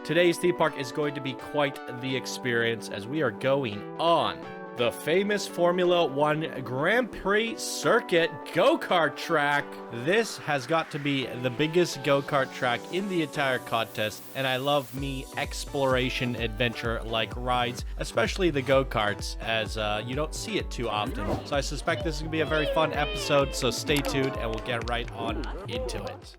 Today's theme park is going to be quite the experience as we are going on the famous Formula 1 Grand Prix circuit go-kart track. This has got to be the biggest go-kart track in the entire contest, and I love me exploration adventure-like rides, especially the go-karts, as you don't see it too often. So I suspect this is going to be a very fun episode, so stay tuned and we'll get right on into it.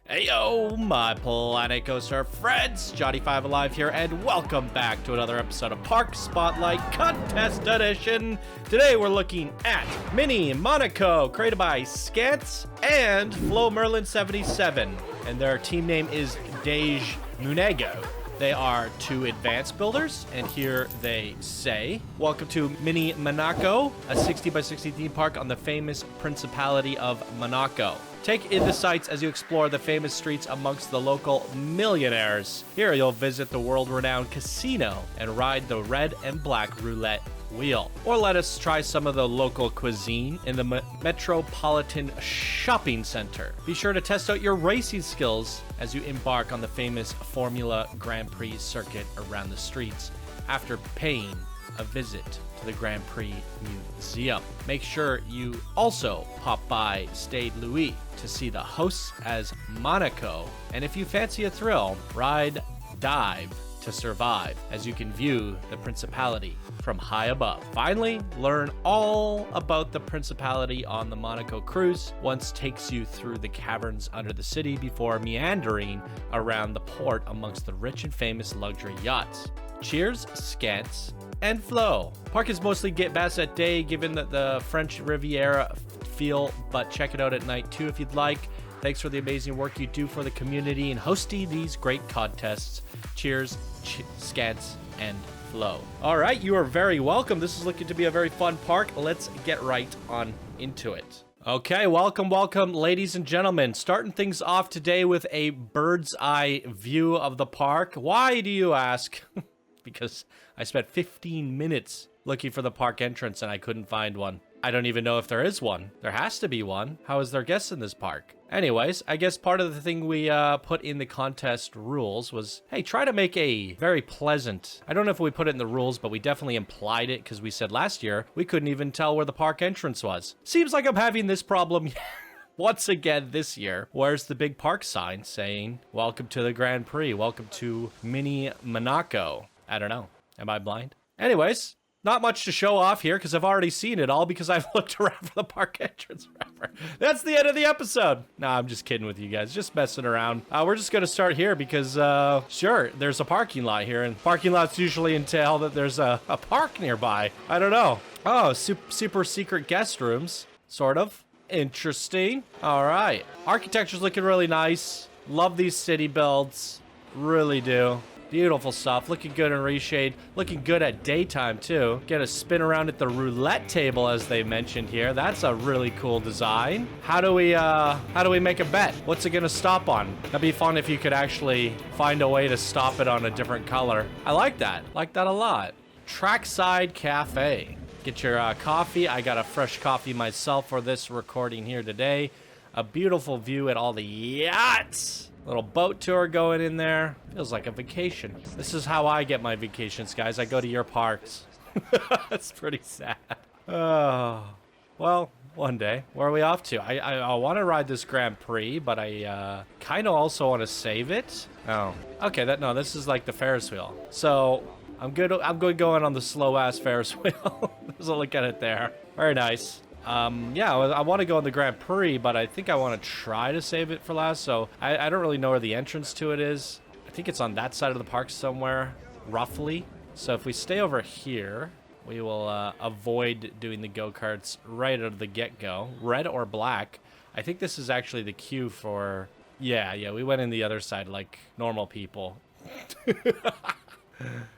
Heyo, my Planet Coaster friends, Johnny5 Alive here, and welcome back to another episode of Park Spotlight Contest Edition. Today we're looking at Mini-monaco, created by Scants and Flo Merlin 77, and their team name is GO-KARTS. They are two advanced builders, and here they say, welcome to Mini-monaco, a 60 by 60 theme park on the famous Principality of Monaco. Take in the sights as you explore the famous streets amongst the local millionaires. Here you'll visit the world-renowned casino and ride the red and black roulette wheel. Or let us try some of the local cuisine in the Metropolitan Shopping Center. Be sure to test out your racing skills as you embark on the famous Formula Grand Prix circuit around the streets after paying a visit to the Grand Prix Museum. Make sure you also pop by Stade Louis to see the hosts as Monaco, and if you fancy a thrill, ride Dive to survive as you can view the Principality from high above. Finally, learn all about the Principality on the Monaco cruise. Once takes you through the caverns under the city before meandering around the port amongst the rich and famous luxury yachts. Cheers, Scants and Flo. Park is mostly get best at day given that the French Riviera feel, but check it out at night too if you'd like. Thanks for the amazing work you do for the community and hosting these great contests. Cheers, Scants and Flo. All right, you are very welcome. This is looking to be a very fun park. Let's get right on into it. Okay, welcome, ladies and gentlemen. Starting things off today with a bird's eye view of the park. Why do you ask? Because I spent 15 minutes looking for the park entrance and I couldn't find one. I don't even know if there is one. There has to be one. How is there guests in this park? Anyways, I guess part of the thing we put in the contest rules was, hey, try to make a very pleasant, I don't know if we put it in the rules, but we definitely implied it because we said last year we couldn't even tell where the park entrance was. Seems like I'm having this problem once again this year. Where's the big park sign saying, welcome to the Grand Prix, welcome to Mini-monaco? I don't know. Am I blind? Anyways, not much to show off here because I've already seen it all because I've looked around for the park entrance forever. That's the end of the episode. Nah, I'm just kidding with you guys. Just messing around. We're just going to start here because, sure, there's a parking lot here. And parking lots usually entail that there's a park nearby. I don't know. Oh, super secret guest rooms. Sort of. Interesting. All right. Architecture's looking really nice. Love these city builds. Really do. Beautiful stuff. Looking good in reshade. Looking good at daytime, too. Get a spin around at the roulette table, as they mentioned here. That's a really cool design. How do we make a bet? What's it going to stop on? That'd be fun if you could actually find a way to stop it on a different color. I like that. Like that a lot. Trackside Cafe. Get your coffee. I got a fresh coffee myself for this recording here today. A beautiful view at all the yachts. Little boat tour going in there. Feels like a vacation. This is how I get my vacations, guys. I go to your parks. That's pretty sad. Oh, well, one day. Where are we off to? I want to ride this Grand Prix, but I kind of also want to save it. Oh, okay. No, this is like the Ferris wheel. So I'm good. I'm good going on the slow ass Ferris wheel. There's a look at it there. Very nice. Yeah, I want to go on the Grand Prix, but I think I want to try to save it for last, so I don't really know where the entrance to it is. I think it's on that side of the park somewhere, roughly. So if we stay over here, we will avoid doing the go-karts right out of the get-go. Red or black. I think this is actually the queue for... Yeah, we went in the other side like normal people.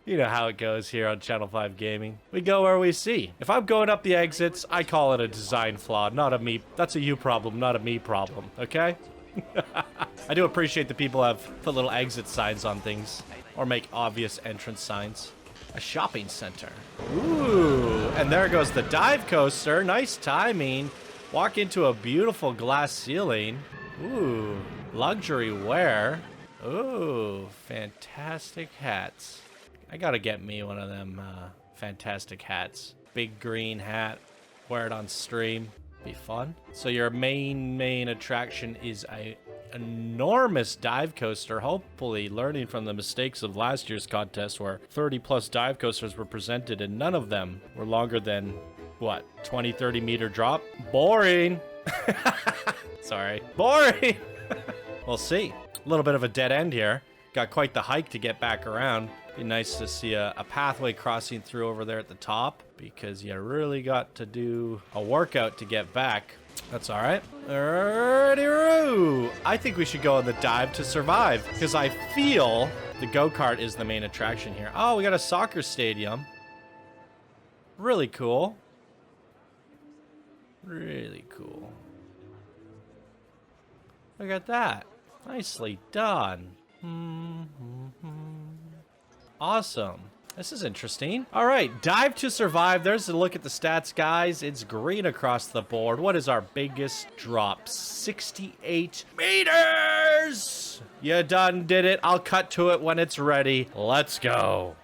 You know how it goes here on Channel 5 Gaming. We go where we see. If I'm going up the exits, I call it a design flaw, not a me. That's a you problem, not a me problem, okay? I do appreciate the people have put little exit signs on things or make obvious entrance signs. A shopping center. Ooh, and there goes the dive coaster. Nice timing. Walk into a beautiful glass ceiling. Ooh, luxury wear. Ooh, fantastic hats. I gotta get me one of them fantastic hats. Big green hat, wear it on stream, be fun. So your main attraction is a enormous dive coaster, hopefully learning from the mistakes of last year's contest where 30 plus dive coasters were presented and none of them were longer than, what, 20-30 meter drop? Boring. Sorry, boring. We'll see. A little bit of a dead end here. Got quite the hike to get back around. Be nice to see a pathway crossing through over there at the top because you really got to do a workout to get back. That's all right. Alrighty-roo. I think we should go on the dive to survive because I feel the go-kart is the main attraction here. Oh, we got a soccer stadium. Really cool. Really cool. Look at that. Nicely done. Awesome. This is interesting. All right, dive to survive. There's a look at the stats, guys. It's green across the board. What is our biggest drop? 68 meters! You done did it. I'll cut to it when it's ready. Let's go.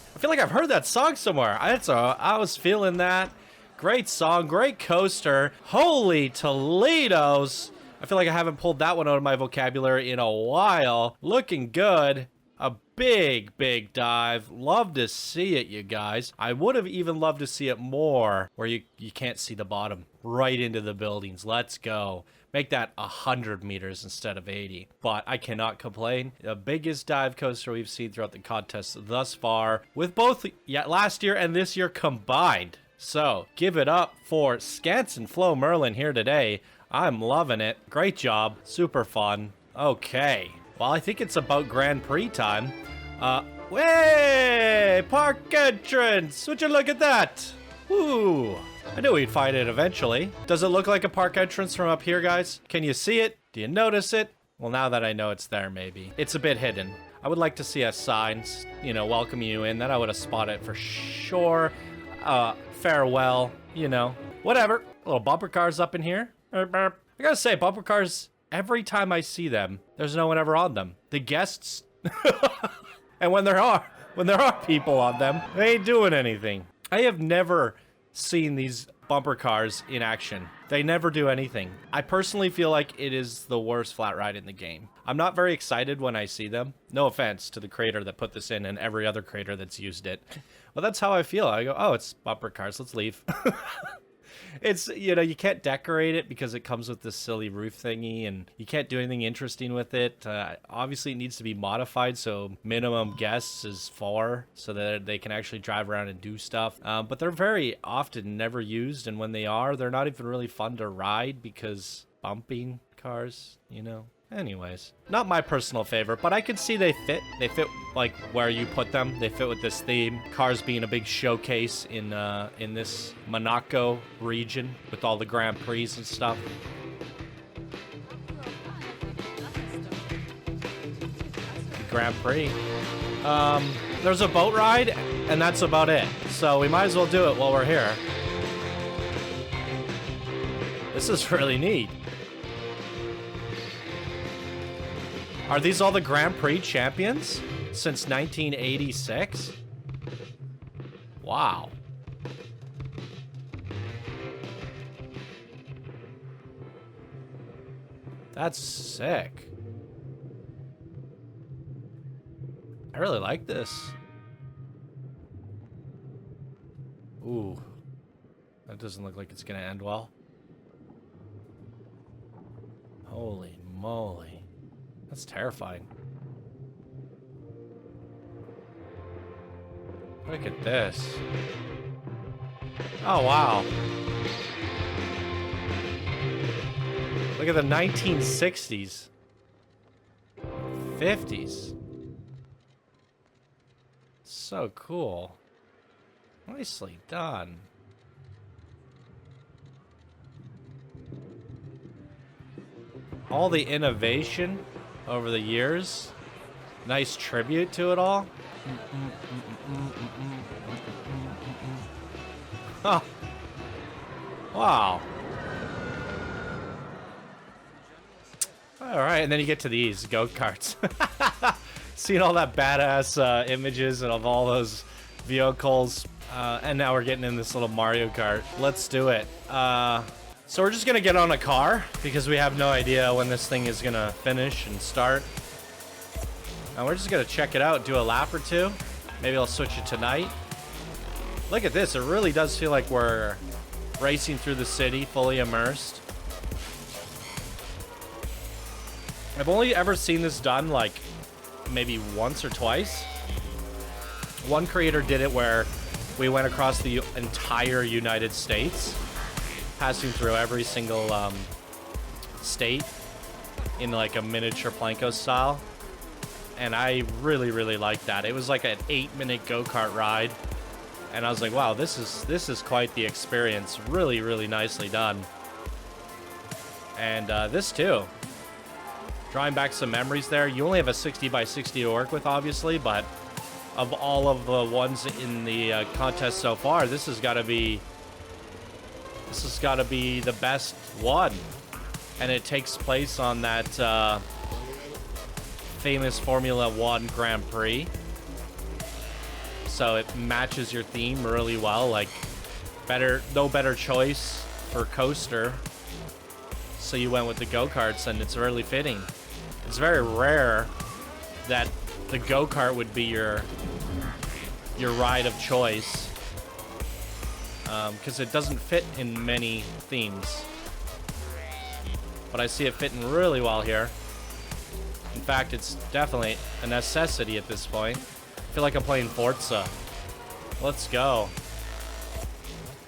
I feel like I've heard that song somewhere. I was feeling that. Great song, great coaster. Holy Toledos. I feel like I haven't pulled that one out of my vocabulary in a while. Looking good. A big dive. Love to see it, you guys. I would have even loved to see it more where you can't see the bottom. Right into the buildings. Let's go. Make that 100 meters instead of 80. But I cannot complain. The biggest dive coaster we've seen throughout the contest thus far, with both last year and this year combined. So give it up for Scants and Flo Merlin here today. I'm loving it. Great job. Super fun. Okay. Well, I think it's about Grand Prix time. Way! Park entrance! Would you look at that? Woo! I knew we'd find it eventually. Does it look like a park entrance from up here, guys? Can you see it? Do you notice it? Well, now that I know it's there, maybe. It's a bit hidden. I would like to see a sign, you know, welcoming you in. Then I would have spotted it for sure. Farewell, you know. Whatever. Little bumper cars up in here. I gotta say, bumper cars, every time I see them, there's no one ever on them. The guests, and when there are people on them, they ain't doing anything. I have never seen these bumper cars in action. They never do anything. I personally feel like it is the worst flat ride in the game. I'm not very excited when I see them. No offense to the creator that put this in and every other creator that's used it. But that's how I feel. I go, oh, it's bumper cars. Let's leave. It's, you know, you can't decorate it because it comes with this silly roof thingy and you can't do anything interesting with it. Obviously, it needs to be modified, so minimum guests is 4 so that they can actually drive around and do stuff. But they're very often never used, and when they are, they're not even really fun to ride because bumping cars, you know. Anyways, not my personal favorite, but I could see they fit. They fit like where you put them. They fit with this theme. Cars being a big showcase in this Monaco region with all the Grand Prix and stuff. Grand Prix. There's a boat ride, and that's about it. So we might as well do it while we're here. This is really neat. Are these all the Grand Prix champions since 1986? Wow. That's sick. I really like this. Ooh. That doesn't look like it's gonna end well. Holy moly. That's terrifying. Look at this. Oh, wow. Look at the 1960s. 50s. So cool. Nicely done. All the innovation over the years. Nice tribute to it all. Oh. Wow. Alright, and then you get to these go-karts. Seeing all that badass images and of all those vehicles. And now we're getting in this little Mario Kart. Let's do it. So we're just gonna get on a car because we have no idea when this thing is gonna finish and start. And we're just gonna check it out, do a lap or two. Maybe I'll switch it tonight. Look at this, it really does feel like we're racing through the city, fully immersed. I've only ever seen this done like maybe once or twice. One creator did it where we went across the entire United States, passing through every single state in like a miniature Planko style. And I really, really liked that. It was like an 8-minute go-kart ride. And I was like, wow, this is quite the experience. Really, really nicely done. And this too. Drawing back some memories there. You only have a 60x60 to work with, obviously, but of all of the ones in the contest so far, this has got to be the best one. And it takes place on that famous Formula 1 Grand Prix. So it matches your theme really well. Like, no better choice for coaster. So you went with the go-karts, and it's really fitting. It's very rare that the go-kart would be your ride of choice, because it doesn't fit in many themes. But I see it fitting really well here. In fact, it's definitely a necessity at this point. I feel like I'm playing Forza. Let's go.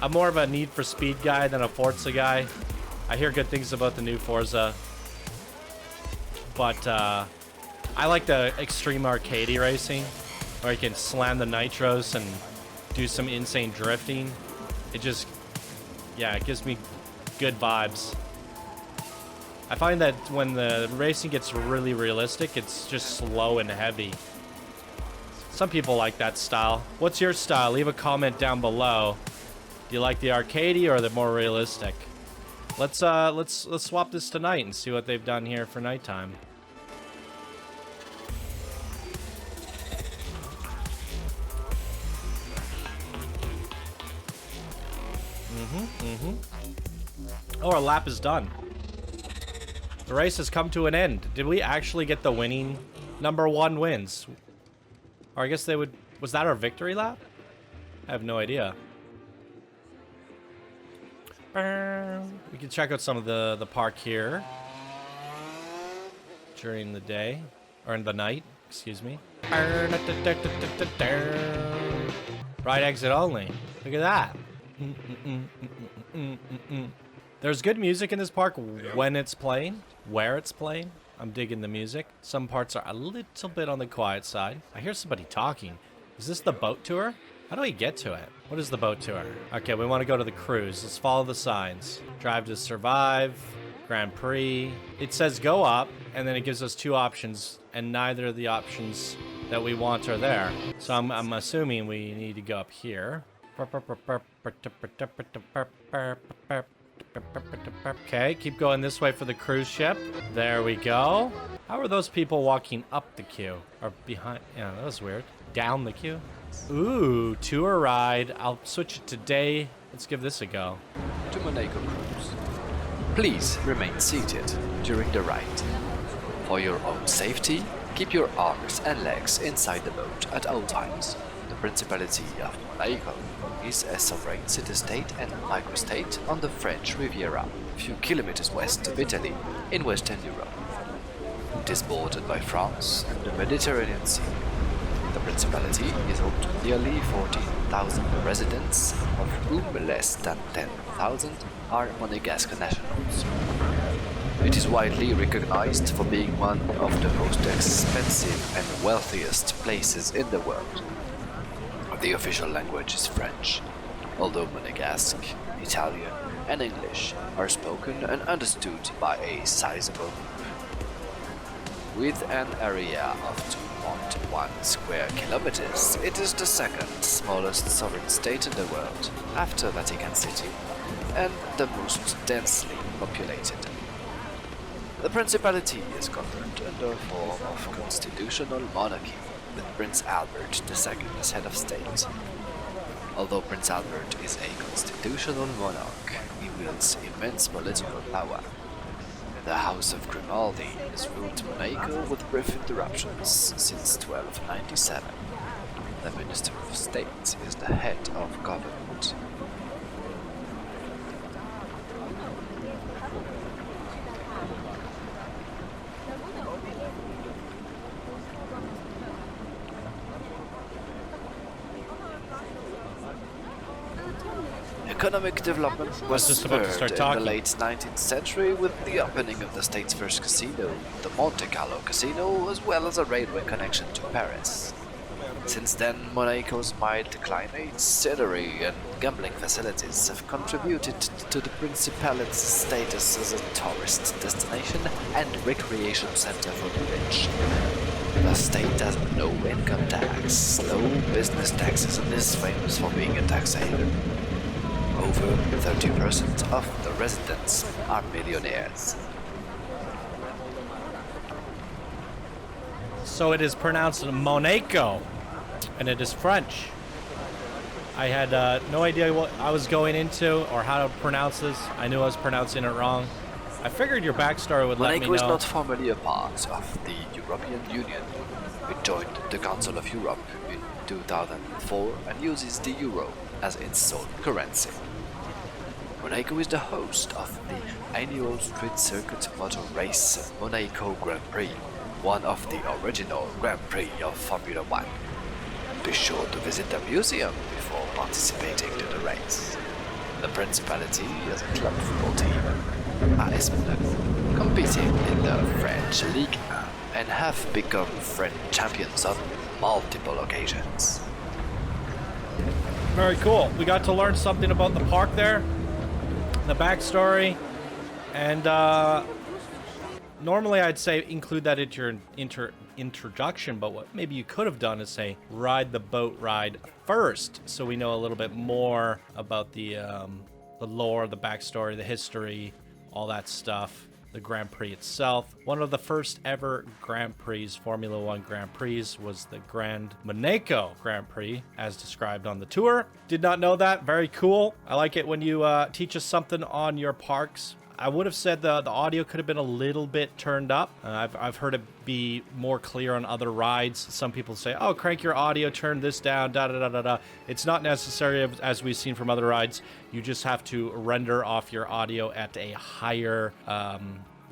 I'm more of a Need for Speed guy than a Forza guy. I hear good things about the new Forza. But I like the extreme arcadey racing, where you can slam the nitros and do some insane drifting. It just, yeah, it gives me good vibes. I find that when the racing gets really realistic, it's just slow and heavy. Some people like that style. What's your style? Leave a comment down below. Do you like the arcadey or the more realistic? Let's swap this tonight and see what they've done here for nighttime. Oh, our lap is done. The race has come to an end. Did we actually get the winning number 1 wins? Or I guess they would... Was that our victory lap? I have no idea. We can check out some of the park here during the day, or in the night, excuse me. Right exit only. Look at that. There's good music in this park when it's playing, where it's playing. I'm digging the music. Some parts are a little bit on the quiet side. I hear somebody talking. Is this the boat tour? How do we get to it? What is the boat tour? Okay, we want to go to the cruise. Let's follow the signs. Drive to survive. Grand Prix. It says go up. and then it gives us 2 options, and neither of the options that we want are there. So I'm assuming we need to go up here. Okay, keep going this way for the cruise ship. There we go. How are those people walking up the queue? Or behind? Yeah, that was weird. Down the queue? Ooh, tour ride. I'll switch it to day. Let's give this a go. To Monaco cruise. Please remain seated during the ride. For your own safety, keep your arms and legs inside the boat at all times. The Principality of Monaco is a sovereign city-state and microstate on the French Riviera, a few kilometers west of Italy, in Western Europe. It is bordered by France and the Mediterranean Sea. The Principality is home to nearly 14,000 residents, of whom less than 10,000 are Monegasque nationals. It is widely recognized for being one of the most expensive and wealthiest places in the world. The official language is French, although Monegasque, Italian, and English are spoken and understood by a sizable group. With an area of 2.1 square kilometers, it is the second smallest sovereign state in the world, after Vatican City, and the most densely populated. The Principality is governed under a form of constitutional monarchy, with Prince Albert II as head of state. Although Prince Albert is a constitutional monarch, he wields immense political power. The House of Grimaldi has ruled Monaco with brief interruptions since 1297. The Minister of State is the head of government. Economic development was spurred in the late 19th century with the opening of the state's first casino, the Monte Carlo Casino, as well as a railway connection to Paris. Since then, Monaco's mild climate, scenery, and gambling facilities have contributed to the Principality's status as a tourist destination and recreation center for the rich. The state has no income tax, low business taxes, and is famous for being a tax haven. Over 30% of the residents are millionaires. So it is pronounced Monaco, and it is French. I had no idea what I was going into or how to pronounce this. I knew I was pronouncing it wrong. I figured your backstory would let me know. Monaco is not formally a part of the European Union. It joined the Council of Europe in 2004 and uses the euro as its sole currency. Monaco is the host of the annual street circuit motor race Monaco Grand Prix, one of the original Grand Prix of Formula 1. Be sure to visit the museum before participating in the race. The Principality has a club football team, AS Monaco, competing in the French Ligue 1 and have become French champions on multiple occasions. Very cool. We got to learn something about the park there, the backstory, and normally I'd say include that into your introduction, but what maybe you could have done is say ride the boat ride first, so we know a little bit more about the lore, the backstory, the history, all that stuff. The Grand Prix itself. One of the first ever Grand Prix, Formula 1 Grand Prix, was the Grand Monaco Grand Prix, as described on the tour. Did not know that. Very cool. I like it when you teach us something on your parks. I would have said the audio could have been a little bit turned up. I've heard it be more clear on other rides. Some people say, oh, crank your audio, turn this down, da-da-da-da-da. It's not necessary, as we've seen from other rides. You just have to render off your audio at a higher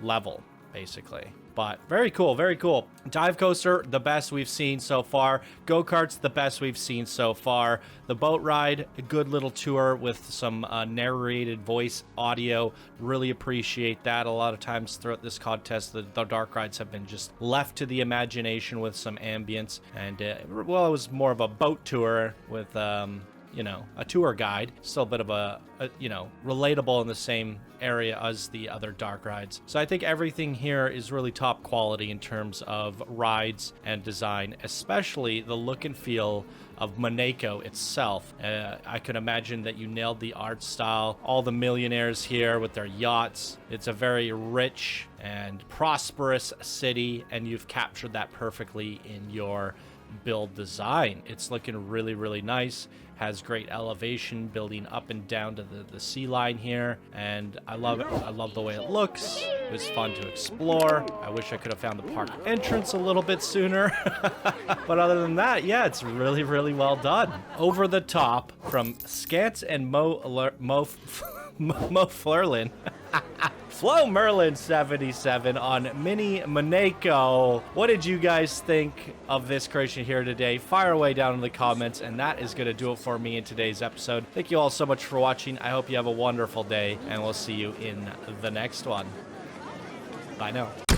level, basically. But very cool, very cool. Dive coaster, the best we've seen so far. Go-karts, the best we've seen so far. The boat ride, a good little tour with some narrated voice audio. Really appreciate that. A lot of times throughout this contest, the dark rides have been just left to the imagination with some ambience. And, well, it was more of a boat tour with, you know, a tour guide. Still a bit of a you know, relatable in the same area as the other dark rides. So I think everything here is really top quality in terms of rides and design, especially the look and feel of Monaco itself. I could imagine that you nailed the art style. All the millionaires here with their yachts. It's a very rich and prosperous city, and you've captured that perfectly in your build design. It's looking really, really nice. Has great elevation building up and down to the sea line here, and I love it. I love the way it looks. It was fun to explore. I wish I could have found the park entrance a little bit sooner. But other than that, yeah, it's really, really well done. Over the top from Scants and Mo Flerlin. Flo Merlin 77 on Mini-monaco. What did you guys think of this creation here today? Fire away down in the comments, and that is going to do it for me in today's episode. Thank you all so much for watching. I hope you have a wonderful day, and we'll see you in the next one. Bye now.